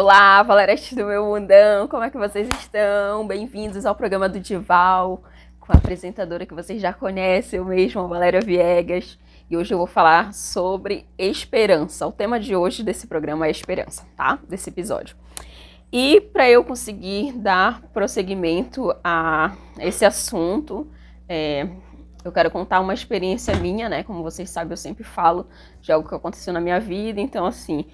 Olá, valerestes do meu mundão, como é que vocês estão? Bem-vindos ao programa do Dival, com a apresentadora que vocês já conhecem, eu mesma, Valéria Viegas. E hoje eu vou falar sobre esperança. O tema de hoje desse programa é esperança, tá? Desse episódio. E para eu conseguir dar prosseguimento a esse assunto, eu quero contar uma experiência minha, né? Como vocês sabem, eu sempre falo de algo que aconteceu na minha vida. Então, assim,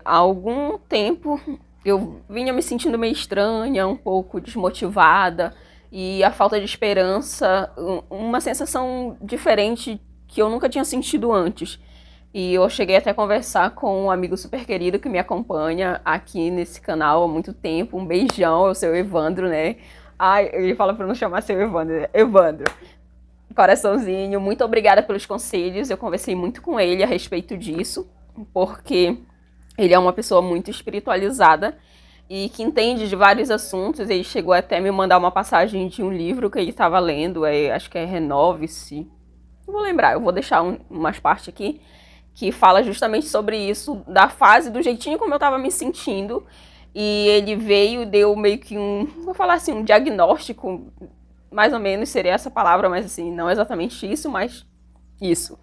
há algum tempo eu vinha me sentindo meio estranha, um pouco desmotivada. E a falta de esperança, uma sensação diferente que eu nunca tinha sentido antes. E eu cheguei até a conversar com um amigo super querido que me acompanha aqui nesse canal há muito tempo. Um beijão, é o seu Evandro, né? Ai, ele fala pra não chamar seu Evandro. Evandro, coraçãozinho, muito obrigada pelos conselhos. Eu conversei muito com ele a respeito disso, porque ele é uma pessoa muito espiritualizada e que entende de vários assuntos. Ele chegou até me mandar uma passagem de um livro que ele estava lendo, acho que é Renove-se. Não vou lembrar, eu vou deixar umas partes aqui, que fala justamente sobre isso, da fase, do jeitinho como eu estava me sentindo. E ele veio e deu meio que vou falar assim, um diagnóstico, mais ou menos seria essa palavra, mas assim, não exatamente isso, mas isso.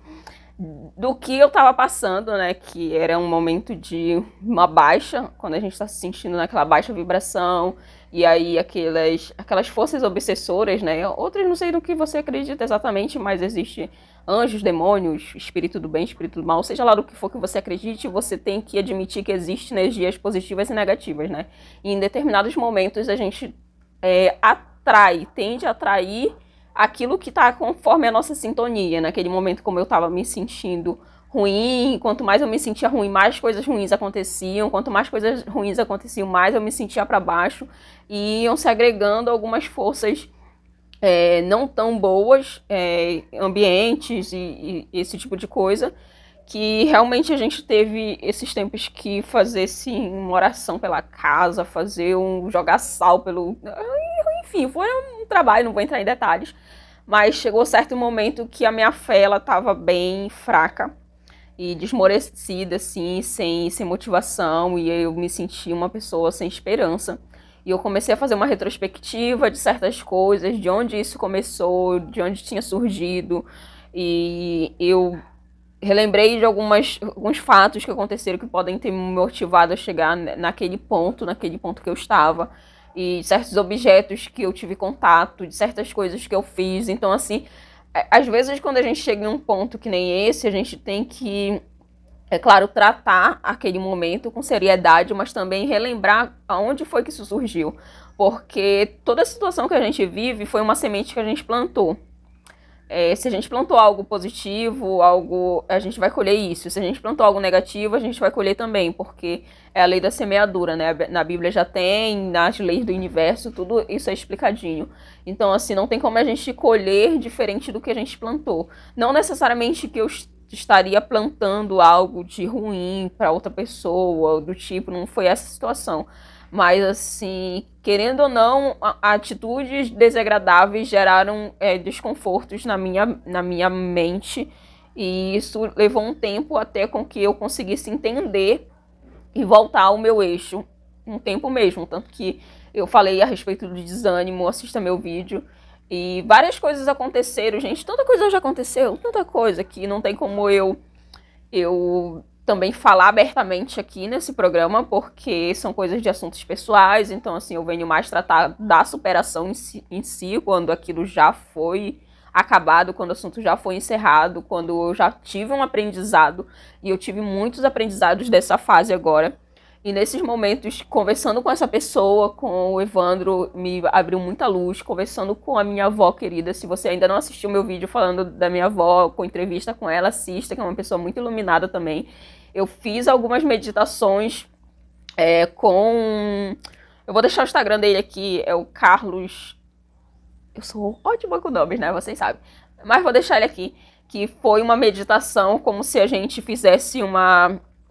Do que eu estava passando, né, que era um momento de uma baixa, quando a gente está se sentindo naquela baixa vibração, e aí aquelas forças obsessoras, né, outras não sei no que você acredita exatamente, mas existe anjos, demônios, espírito do bem, espírito do mal, seja lá do que for que você acredite, você tem que admitir que existem energias positivas e negativas, né, e em determinados momentos a gente tende a atrair aquilo que está conforme a nossa sintonia. Naquele momento, como eu estava me sentindo ruim, quanto mais eu me sentia ruim, mais coisas ruins aconteciam. Quanto mais coisas ruins aconteciam, mais eu me sentia para baixo. E iam se agregando algumas forças não tão boas, ambientes e esse tipo de coisa, que realmente a gente teve esses tempos que fazer sim, uma oração pela casa, jogar sal pelo... Enfim, foi um trabalho, não vou entrar em detalhes, mas chegou certo momento que a minha fé estava bem fraca e desmorecida, assim, sem motivação, e eu me senti uma pessoa sem esperança. E eu comecei a fazer uma retrospectiva de certas coisas, de onde isso começou, de onde tinha surgido, e eu relembrei de alguns fatos que aconteceram que podem ter me motivado a chegar naquele ponto que eu estava, e certos objetos que eu tive contato, de certas coisas que eu fiz. Então, assim, às vezes quando a gente chega em um ponto que nem esse, a gente tem que, é claro, tratar aquele momento com seriedade, mas também relembrar aonde foi que isso surgiu. Porque toda a situação que a gente vive foi uma semente que a gente plantou. Se a gente plantou algo positivo, a gente vai colher isso. Se a gente plantou algo negativo, a gente vai colher também, porque é a lei da semeadura, né? Na Bíblia já tem, nas leis do universo, tudo isso é explicadinho. Então, assim, não tem como a gente colher diferente do que a gente plantou. Não necessariamente que eu estaria plantando algo de ruim para outra pessoa, do tipo, não foi essa situação. Mas, assim, querendo ou não, atitudes desagradáveis geraram desconfortos na minha mente. E isso levou um tempo até com que eu conseguisse entender e voltar ao meu eixo. Um tempo mesmo. Tanto que eu falei a respeito do desânimo, assista meu vídeo. E várias coisas aconteceram, gente. Tanta coisa já aconteceu, tanta coisa que não tem como eu também falar abertamente aqui nesse programa, porque são coisas de assuntos pessoais. Então, assim, eu venho mais tratar da superação em si, quando aquilo já foi acabado, quando o assunto já foi encerrado, quando eu já tive um aprendizado, e eu tive muitos aprendizados dessa fase agora. E nesses momentos, conversando com essa pessoa, com o Evandro, me abriu muita luz. Conversando com a minha avó querida, se você ainda não assistiu meu vídeo falando da minha avó, com entrevista com ela, assista, que é uma pessoa muito iluminada também. Eu fiz algumas meditações eu vou deixar o Instagram dele aqui, é o Carlos... Eu sou ótima com nomes, né? Vocês sabem. Mas vou deixar ele aqui, que foi uma meditação como se a gente fizesse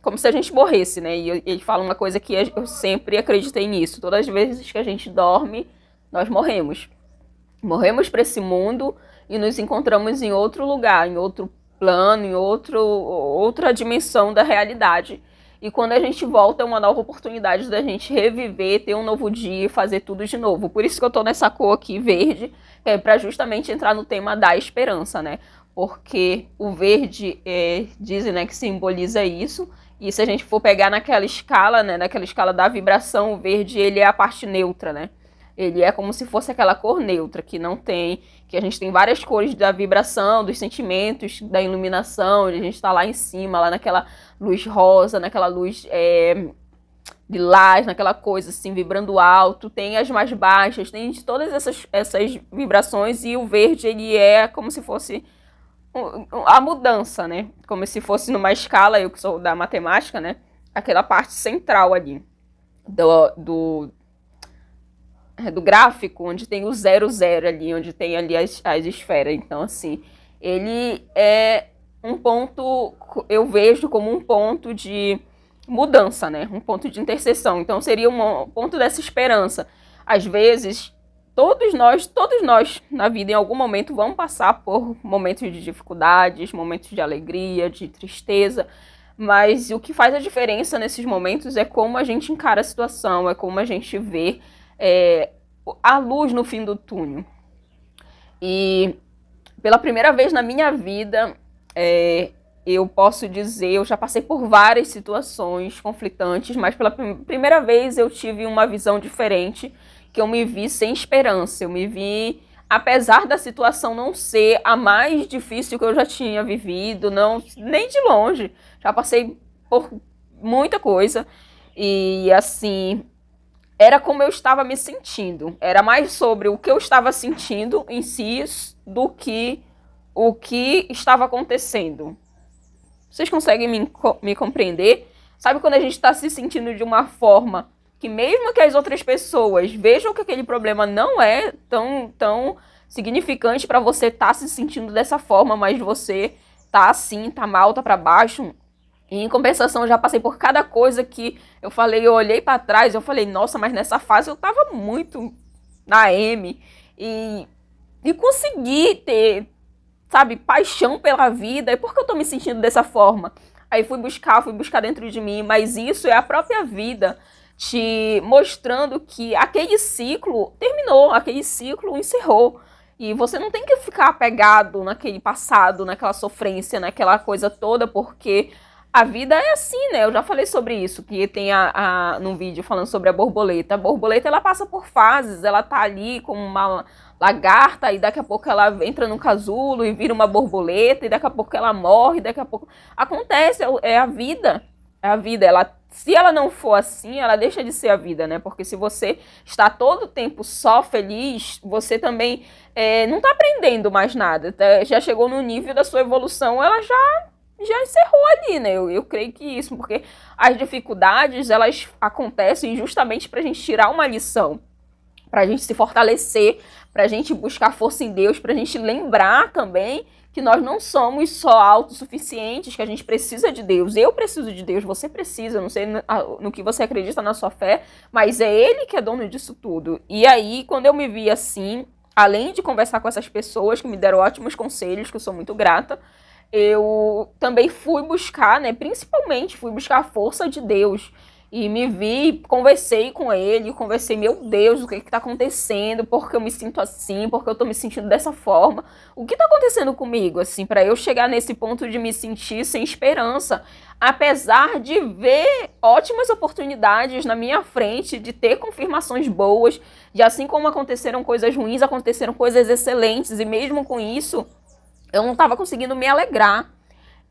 como se a gente morresse, né? E ele fala uma coisa que eu sempre acreditei nisso. Todas as vezes que a gente dorme, nós morremos. Morremos para esse mundo e nos encontramos em outro lugar, em outro plano, em outra dimensão da realidade. E quando a gente volta, é uma nova oportunidade da gente reviver, ter um novo dia e fazer tudo de novo. Por isso que eu tô nessa cor aqui, verde, que é para justamente entrar no tema da esperança, né? Porque o verde, dizem, né, que simboliza isso. E se a gente for pegar naquela escala, né, naquela escala da vibração, o verde, ele é a parte neutra, né? Ele é como se fosse aquela cor neutra, que não tem, que a gente tem várias cores da vibração, dos sentimentos, da iluminação, a gente está lá em cima, lá naquela luz rosa, naquela luz lilás, naquela coisa assim, vibrando alto, tem as mais baixas, tem de todas essas vibrações, e o verde, ele é como se fosse a mudança, né? Como se fosse numa escala, eu que sou da matemática, né? Aquela parte central ali do gráfico, onde tem o 0, 0 ali, onde tem ali as esferas. Então, assim, ele é um ponto, eu vejo como um ponto de mudança, né? Um ponto de interseção. Então, seria um ponto dessa esperança. Às vezes, todos nós, na vida, em algum momento, vamos passar por momentos de dificuldades, momentos de alegria, de tristeza, mas o que faz a diferença nesses momentos é como a gente encara a situação, é como a gente vê a luz no fim do túnel. E pela primeira vez na minha vida, eu posso dizer, eu já passei por várias situações conflitantes, mas pela primeira vez eu tive uma visão diferente, que eu me vi sem esperança, eu me vi, apesar da situação não ser a mais difícil que eu já tinha vivido, não, nem de longe, já passei por muita coisa, e assim, era como eu estava me sentindo, era mais sobre o que eu estava sentindo em si do que o que estava acontecendo. Vocês conseguem me compreender? Sabe quando a gente está se sentindo de uma forma que mesmo que as outras pessoas vejam que aquele problema não é tão significante para você estar se sentindo dessa forma, mas você tá assim, tá mal, tá para baixo. E em compensação, eu já passei por cada coisa que eu falei, eu olhei para trás, eu falei, nossa, mas nessa fase eu tava muito na M e consegui ter, sabe, paixão pela vida. E por que eu tô me sentindo dessa forma? Aí fui buscar dentro de mim, mas isso é a própria vida te mostrando que aquele ciclo terminou, aquele ciclo encerrou. E você não tem que ficar apegado naquele passado, naquela sofrência, naquela coisa toda, porque a vida é assim, né? Eu já falei sobre isso, que tem num vídeo falando sobre a borboleta. A borboleta, ela passa por fases, ela tá ali como uma lagarta, e daqui a pouco ela entra num casulo e vira uma borboleta, e daqui a pouco ela morre, daqui a pouco... Acontece, é a vida. É a vida, se ela não for assim, ela deixa de ser a vida, né? Porque se você está todo o tempo só feliz, você também não está aprendendo mais nada. Já chegou no nível da sua evolução, ela já encerrou ali, né? Eu creio que isso, porque as dificuldades, elas acontecem justamente para a gente tirar uma lição, para a gente se fortalecer, para a gente buscar força em Deus, para a gente lembrar também que nós não somos só autossuficientes, que a gente precisa de Deus. Eu preciso de Deus, você precisa, não sei no que você acredita na sua fé, mas é Ele que é dono disso tudo. E aí, quando eu me vi assim, além de conversar com essas pessoas que me deram ótimos conselhos, que eu sou muito grata, eu também fui buscar, né, principalmente fui buscar a força de Deus. E me vi, conversei com ele, meu Deus, o que está acontecendo, porque eu me sinto assim, porque eu estou me sentindo dessa forma. O que está acontecendo comigo, assim, para eu chegar nesse ponto de me sentir sem esperança, apesar de ver ótimas oportunidades na minha frente, de ter confirmações boas, de assim como aconteceram coisas ruins, aconteceram coisas excelentes, e mesmo com isso, eu não estava conseguindo me alegrar.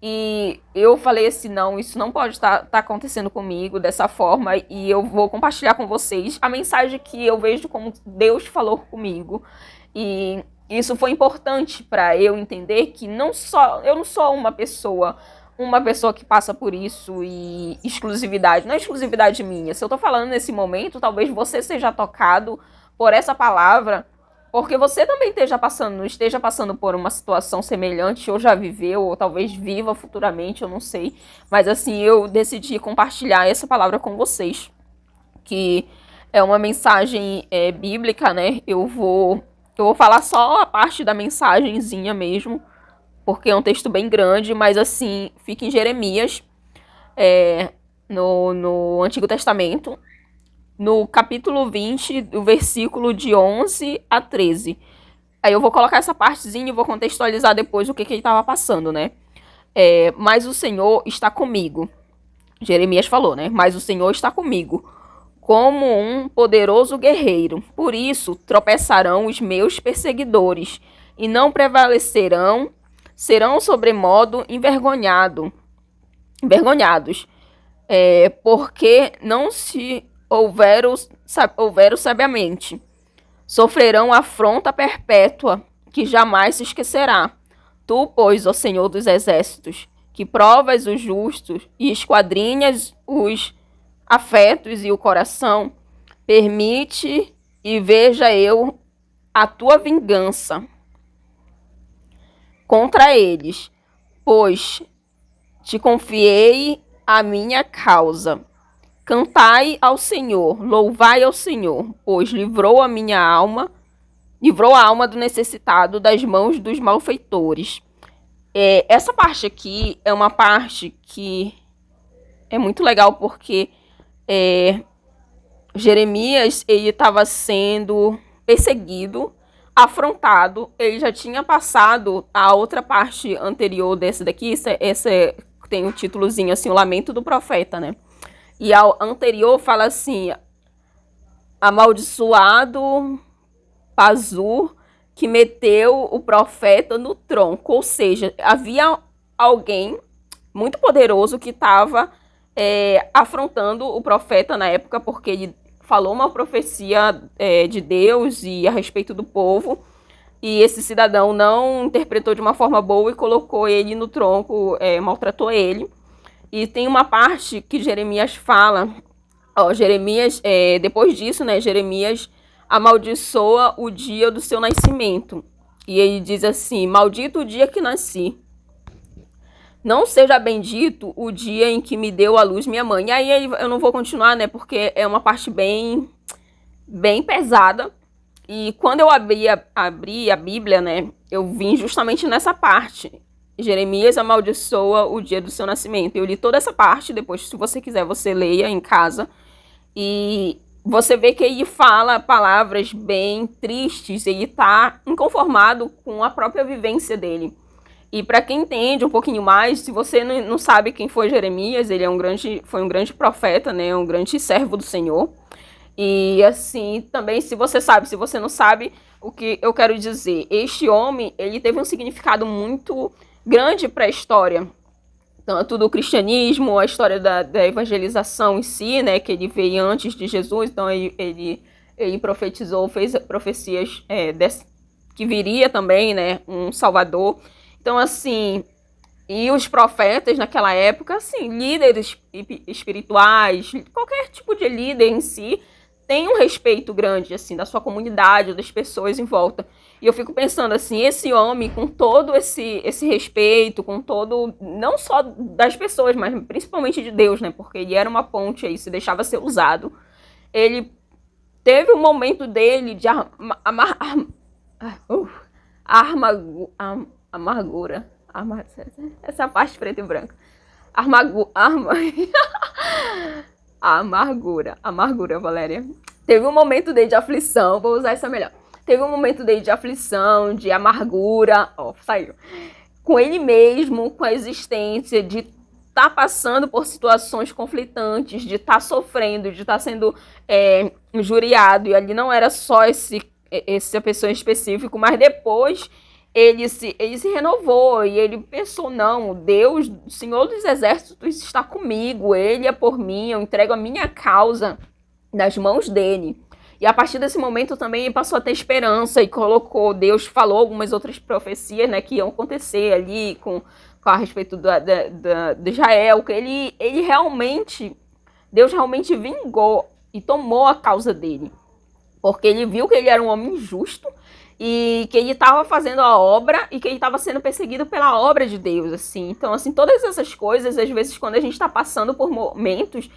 E eu falei assim, não, isso não pode estar acontecendo comigo dessa forma, e eu vou compartilhar com vocês a mensagem que eu vejo como Deus falou comigo. E isso foi importante para eu entender que eu não sou uma pessoa que passa por isso e exclusividade, não é exclusividade minha. Se eu tô falando nesse momento, talvez você seja tocado por essa palavra, porque você também esteja passando por uma situação semelhante, ou já viveu, ou talvez viva futuramente, eu não sei. Mas assim, eu decidi compartilhar essa palavra com vocês, que é uma mensagem bíblica, né? Eu vou falar só a parte da mensagenzinha mesmo, porque é um texto bem grande, mas assim, fica em Jeremias, no Antigo Testamento, no capítulo 20, do versículo de 11 a 13. Aí eu vou colocar essa partezinha e vou contextualizar depois o que ele estava passando, né? Mas o Senhor está comigo. Jeremias falou, né? Mas o Senhor está comigo, como um poderoso guerreiro. Por isso tropeçarão os meus perseguidores e não prevalecerão, serão sobremodo envergonhados, porque não se houveram sabiamente. Sofrerão afronta perpétua, que jamais se esquecerá. Tu, pois, ó Senhor dos exércitos, que provas os justos e esquadrinhas os afetos e o coração, permite e veja eu a tua vingança contra eles, pois te confiei a minha causa. Cantai ao Senhor, louvai ao Senhor, pois livrou a alma do necessitado das mãos dos malfeitores. Essa parte aqui é uma parte que é muito legal porque Jeremias, ele estava sendo perseguido, afrontado. Ele já tinha passado a outra parte anterior desse daqui. Essa tem um títulozinho assim, o Lamento do Profeta, né? E a anterior fala assim: amaldiçoado Pazur, que meteu o profeta no tronco. Ou seja, havia alguém muito poderoso que estava afrontando o profeta na época, porque ele falou uma profecia de Deus e a respeito do povo, e esse cidadão não interpretou de uma forma boa e colocou ele no tronco, maltratou ele. E tem uma parte que Jeremias fala, Jeremias, depois disso, né, Jeremias amaldiçoa o dia do seu nascimento. E ele diz assim: maldito o dia que nasci. Não seja bendito o dia em que me deu à luz minha mãe. E aí eu não vou continuar, né, porque é uma parte bem pesada. E quando eu abri a Bíblia, né, eu vim justamente nessa parte. Jeremias amaldiçoa o dia do seu nascimento. Eu li toda essa parte, depois, se você quiser, você leia em casa. E você vê que ele fala palavras bem tristes, ele está inconformado com a própria vivência dele. E para quem entende um pouquinho mais, se você não sabe quem foi Jeremias, ele foi um grande profeta, né, um grande servo do Senhor. E assim, também, se você sabe, se você não sabe, o que eu quero dizer, este homem, ele teve um significado muito grande para a história, tanto do cristianismo, a história da evangelização em si, né, que ele veio antes de Jesus. Então ele profetizou, fez profecias que viria também, né, um Salvador. Então, assim, e os profetas naquela época, assim, líderes espirituais, qualquer tipo de líder em si, tem um respeito grande, assim, da sua comunidade, das pessoas em volta. E eu fico pensando, assim, esse homem, com todo esse respeito, com todo, não só das pessoas, mas principalmente de Deus, né? Porque ele era uma ponte aí, se deixava ser usado. Ele teve um momento dele de amargura. Essa parte preta e branca. Amargura, Valéria. Teve um momento dele de aflição, vou usar essa melhor. Teve um momento dele de aflição, de amargura, saiu. Com ele mesmo, com a existência, de estar passando por situações conflitantes, de estar sofrendo, de estar sendo injuriado. E ali não era só essa pessoa em específico, mas depois ele se renovou e ele pensou: não, Deus, o Senhor dos Exércitos está comigo, Ele é por mim, eu entrego a minha causa nas mãos dele. E a partir desse momento também ele passou a ter esperança e colocou, Deus falou algumas outras profecias, né, que iam acontecer ali a respeito de Israel, que ele realmente, Deus realmente vingou e tomou a causa dele, porque ele viu que ele era um homem justo e que ele estava fazendo a obra e que ele estava sendo perseguido pela obra de Deus, assim. Então, assim, todas essas coisas, às vezes, quando a gente está passando por momentos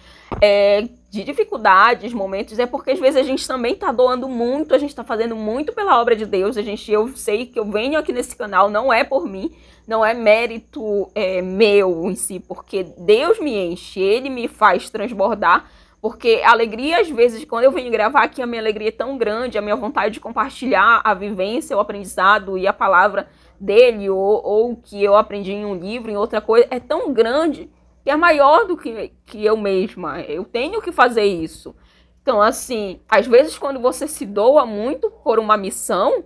de dificuldades, momentos, é porque às vezes a gente também tá doando muito, a gente tá fazendo muito pela obra de Deus. Eu sei que eu venho aqui nesse canal, não é por mim, não é mérito meu em si, porque Deus me enche, Ele me faz transbordar, porque a alegria, às vezes, quando eu venho gravar aqui, a minha alegria é tão grande, a minha vontade de compartilhar a vivência, o aprendizado e a palavra dele, ou que eu aprendi em um livro, em outra coisa, é tão grande que é maior do que eu mesma. Eu tenho que fazer isso. Então, assim, às vezes quando você se doa muito por uma missão,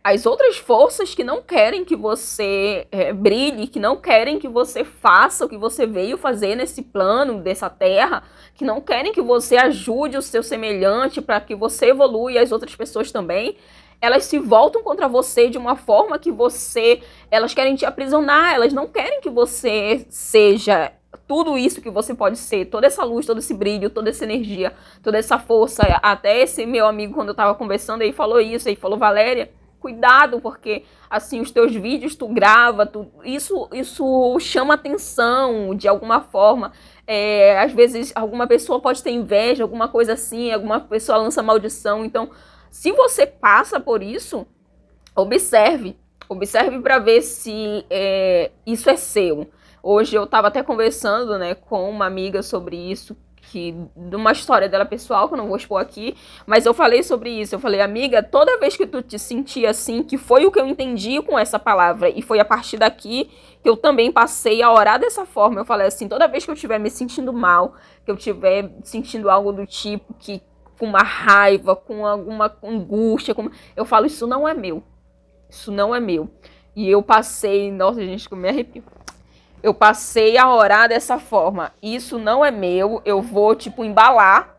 as outras forças que não querem que você brilhe, que não querem que você faça o que você veio fazer nesse plano, dessa terra, que não querem que você ajude o seu semelhante para que você evolua e as outras pessoas também, elas se voltam contra você de uma forma que elas querem te aprisionar, elas não querem que você seja tudo isso que você pode ser, toda essa luz, todo esse brilho, toda essa energia, toda essa força. Até esse meu amigo, quando eu tava conversando, ele falou isso, ele falou, Valéria, cuidado, porque assim, os teus vídeos tu grava, isso chama atenção de alguma forma. Às vezes alguma pessoa pode ter inveja, alguma coisa assim, alguma pessoa lança maldição. Então, se você passa por isso, observe para ver se isso é seu. Hoje eu estava até conversando, né, com uma amiga sobre isso, de uma história dela pessoal, que eu não vou expor aqui, mas eu falei sobre isso. Eu falei, amiga, toda vez que tu te sentir assim, que foi o que eu entendi com essa palavra, e foi a partir daqui que eu também passei a orar dessa forma. Eu falei assim, toda vez que eu estiver me sentindo mal, que eu estiver sentindo algo do tipo, com uma raiva, com alguma angústia, eu falo, isso não é meu. Isso não é meu. E eu passei, nossa gente, que eu me arrepio. Eu passei a orar dessa forma. Isso não é meu, eu vou, embalar,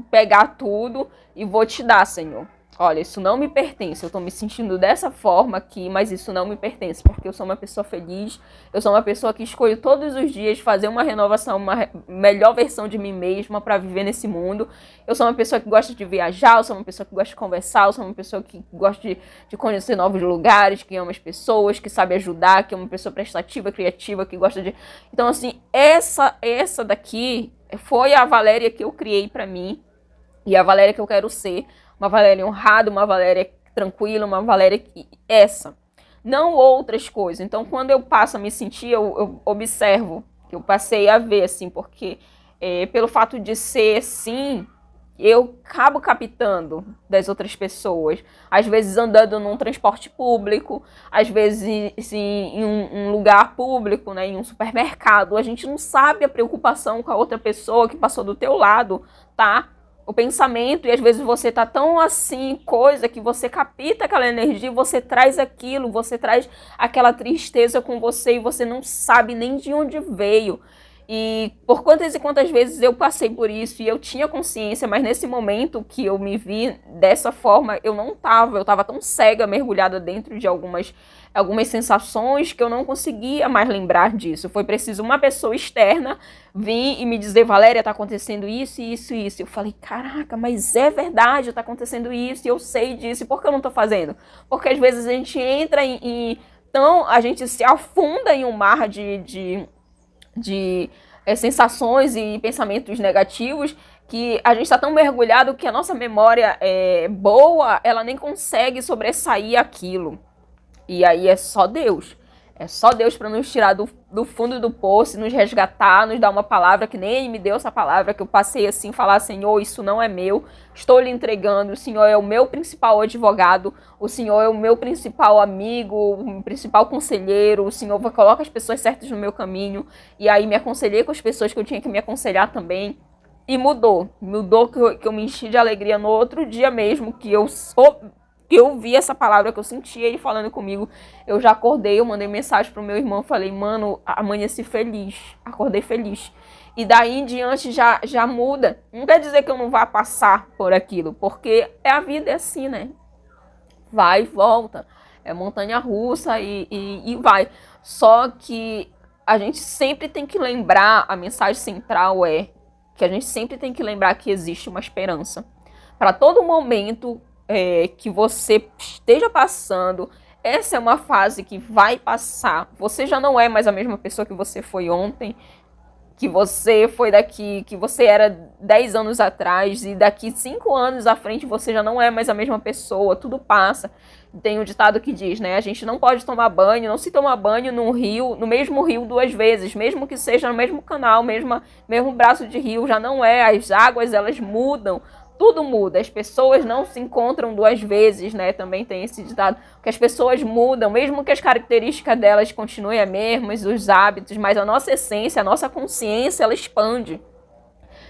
pegar tudo e vou te dar, Senhor. Olha, isso não me pertence, eu tô me sentindo dessa forma aqui, mas isso não me pertence, porque eu sou uma pessoa feliz, eu sou uma pessoa que escolho todos os dias fazer uma renovação, uma melhor versão de mim mesma para viver nesse mundo. Eu sou uma pessoa que gosta de viajar, eu sou uma pessoa que gosta de conversar, eu sou uma pessoa que gosta de conhecer novos lugares, que ama as pessoas, que sabe ajudar, que é uma pessoa prestativa, criativa, que gosta de... Então, assim, essa daqui foi a Valéria que eu criei para mim e a Valéria que eu quero ser. Uma Valéria honrada, uma Valéria tranquila, uma Valéria essa. Não outras coisas. Então, quando eu passo a me sentir, eu observo, que eu passei a ver, assim, porque pelo fato de ser assim, eu acabo captando das outras pessoas. Às vezes andando num transporte público, às vezes em um lugar público, né, em um supermercado. A gente não sabe a preocupação com a outra pessoa que passou do teu lado, tá? O pensamento, e às vezes você tá tão assim, coisa, que você capta aquela energia, você traz aquilo, você traz aquela tristeza com você e você não sabe nem de onde veio. E por quantas e quantas vezes eu passei por isso e eu tinha consciência, mas nesse momento que eu me vi dessa forma, eu estava tão cega, mergulhada dentro de algumas sensações que eu não conseguia mais lembrar disso. Foi preciso uma pessoa externa vir e me dizer, Valéria, tá acontecendo isso, isso, isso. Eu falei, caraca, mas é verdade, tá acontecendo isso, e eu sei disso, e por que eu não tô fazendo? Porque às vezes a gente entra então a gente se afunda em um mar de sensações e pensamentos negativos que a gente está tão mergulhado que a nossa memória boa, ela nem consegue sobressair aquilo. E aí é só Deus. É só Deus para nos tirar do fundo do poço, nos resgatar, nos dar uma palavra, que nem Ele me deu essa palavra, que eu passei assim, falar, Senhor, isso não é meu, estou lhe entregando, o Senhor é o meu principal advogado, o Senhor é o meu principal amigo, o principal conselheiro, o Senhor coloca as pessoas certas no meu caminho, e aí me aconselhei com as pessoas que eu tinha que me aconselhar também, e mudou que eu me enchi de alegria no outro dia mesmo, que eu vi essa palavra, que eu senti ele falando comigo, eu já acordei, eu mandei mensagem pro meu irmão, falei, mano, amanheci feliz, acordei feliz. E daí em diante já muda. Não quer dizer que eu não vá passar por aquilo, porque a vida é assim, né? Vai e volta, é montanha-russa e vai. Só que a gente sempre tem que lembrar, a mensagem central é que a gente sempre tem que lembrar que existe uma esperança. Para todo momento que você esteja passando, essa é uma fase que vai passar. Você já não é mais a mesma pessoa que você foi ontem. que você foi daqui, que você era 10 anos atrás e daqui 5 anos à frente você já não é mais a mesma pessoa, tudo passa. Tem um ditado que diz, né, a gente não pode tomar banho, não se toma banho num rio, no mesmo rio 2 vezes, mesmo que seja no mesmo canal, mesmo braço de rio, já não é, as águas elas mudam, tudo muda, as pessoas não se encontram 2 vezes, né? Também tem esse ditado, que as pessoas mudam, mesmo que as características delas continuem as mesmas, os hábitos, mas a nossa essência, a nossa consciência, ela expande.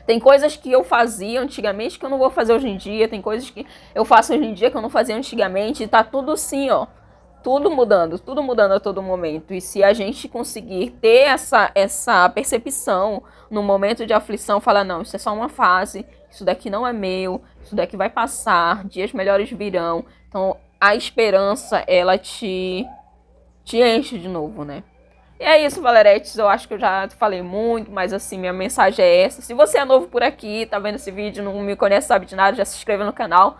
Tem coisas que eu fazia antigamente que eu não vou fazer hoje em dia, tem coisas que eu faço hoje em dia que eu não fazia antigamente, e tá tudo assim, ó. Tudo mudando a todo momento. E se a gente conseguir ter essa percepção no momento de aflição, falar, não, isso é só uma fase, isso daqui não é meu, isso daqui vai passar, dias melhores virão. Então, a esperança, ela te enche de novo, né? E é isso, Valeretes, eu acho que eu já falei muito, mas assim, minha mensagem é essa. Se você é novo por aqui, tá vendo esse vídeo, não me conhece, sabe de nada, já se inscreva no canal.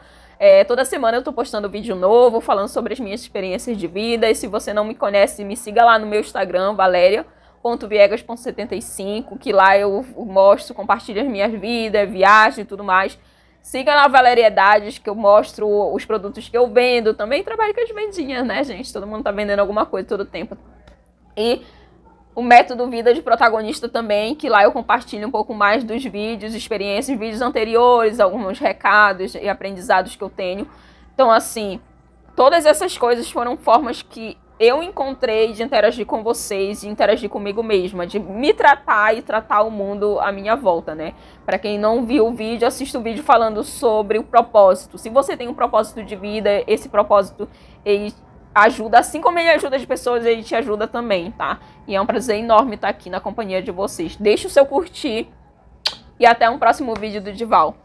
Toda semana eu tô postando vídeo novo, falando sobre as minhas experiências de vida. E se você não me conhece, me siga lá no meu Instagram, valeria.viegas.75, que lá eu mostro, compartilho as minhas vidas, viagens e tudo mais. Siga na Valeriedades, que eu mostro os produtos que eu vendo. Também trabalho com as vendinhas, né, gente? Todo mundo tá vendendo alguma coisa todo tempo. E o método Vida de Protagonista também, que lá eu compartilho um pouco mais dos vídeos, experiências, vídeos anteriores, alguns recados e aprendizados que eu tenho. Então, assim, todas essas coisas foram formas que eu encontrei de interagir com vocês, de interagir comigo mesma, de me tratar e tratar o mundo à minha volta, né? Para quem não viu o vídeo, assista o vídeo falando sobre o propósito. Se você tem um propósito de vida, esse propósito ele ajuda, assim como ele ajuda as pessoas, ele te ajuda também, tá? E é um prazer enorme estar aqui na companhia de vocês. Deixe o seu curtir e até um próximo vídeo do Dival.